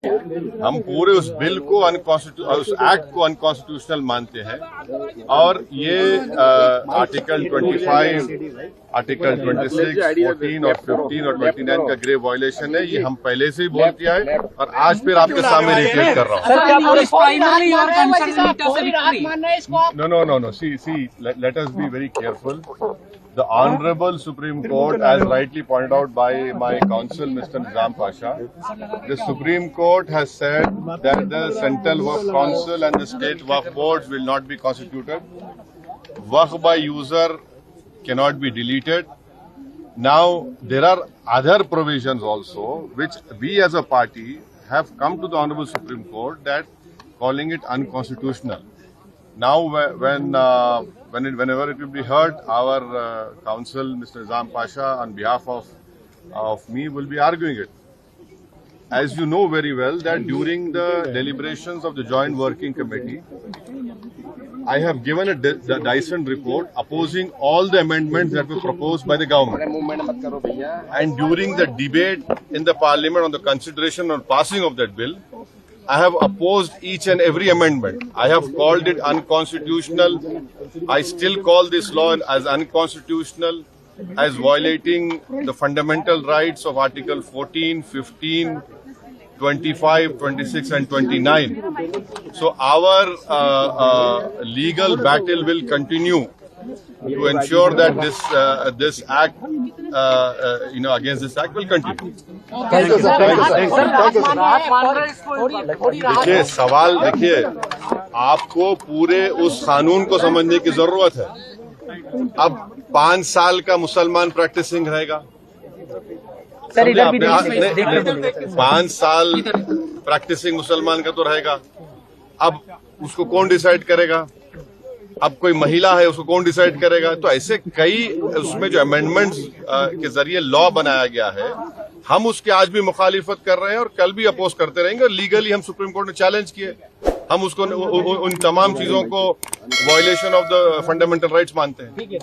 हम पूरे उस बिल को उस एक्ट को अनकॉन्स्टिट्यूशनल मानते हैं और ये आर्टिकल 25, आर्टिकल 26, 14 और 15 और 29 का ग्रेव वायलेशन है। ये हम पहले से ही बोल दिया है और आज फिर आपके सामने रिपीट कर रहा हूँ। No. See, let us be very careful. The Honorable Supreme Court, as rightly pointed out by my counsel, Mr. Nizam Pasha, the Supreme Court has said that the Central Waqf Council and the State Waqf Boards will not be constituted. Waqf by user cannot be deleted. Now, there are other provisions also, which we as a party have come to the Honorable Supreme Court that calling it unconstitutional. Now, whenever it will be heard, our counsel, Mr. Nizam Pasha, on behalf of me, will be arguing it. As you know very well, that during the deliberations of the Joint Working Committee, I have given a Dyson report opposing all the amendments that were proposed by the government. And during the debate in the Parliament on the consideration or passing of that bill, I have opposed each and every amendment. I have called it unconstitutional. I still call this law as unconstitutional, as violating the fundamental rights of Article 14, 15, 25, 26 and 29. So our legal battle will continue to ensure that this act, against this act will continue. देखिए सवाल, देखिए आपको पूरे उस कानून को समझने की जरूरत है। अब 5 साल का मुसलमान प्रैक्टिसिंग रहेगा, 5 साल प्रैक्टिसिंग मुसलमान का तो रहेगा। अब उसको कौन डिसाइड करेगा? अब कोई महिला है, उसको कौन डिसाइड करेगा? तो ऐसे कई उसमें जो अमेंडमेंट्स के जरिए लॉ बनाया गया है, हम उसके आज भी मुखालिफत कर रहे हैं और कल भी अपोज करते रहेंगे। और लीगली हम सुप्रीम कोर्ट में चैलेंज किए, हम उसको उन तमाम चीजों को violation of the fundamental rights मानते हैं।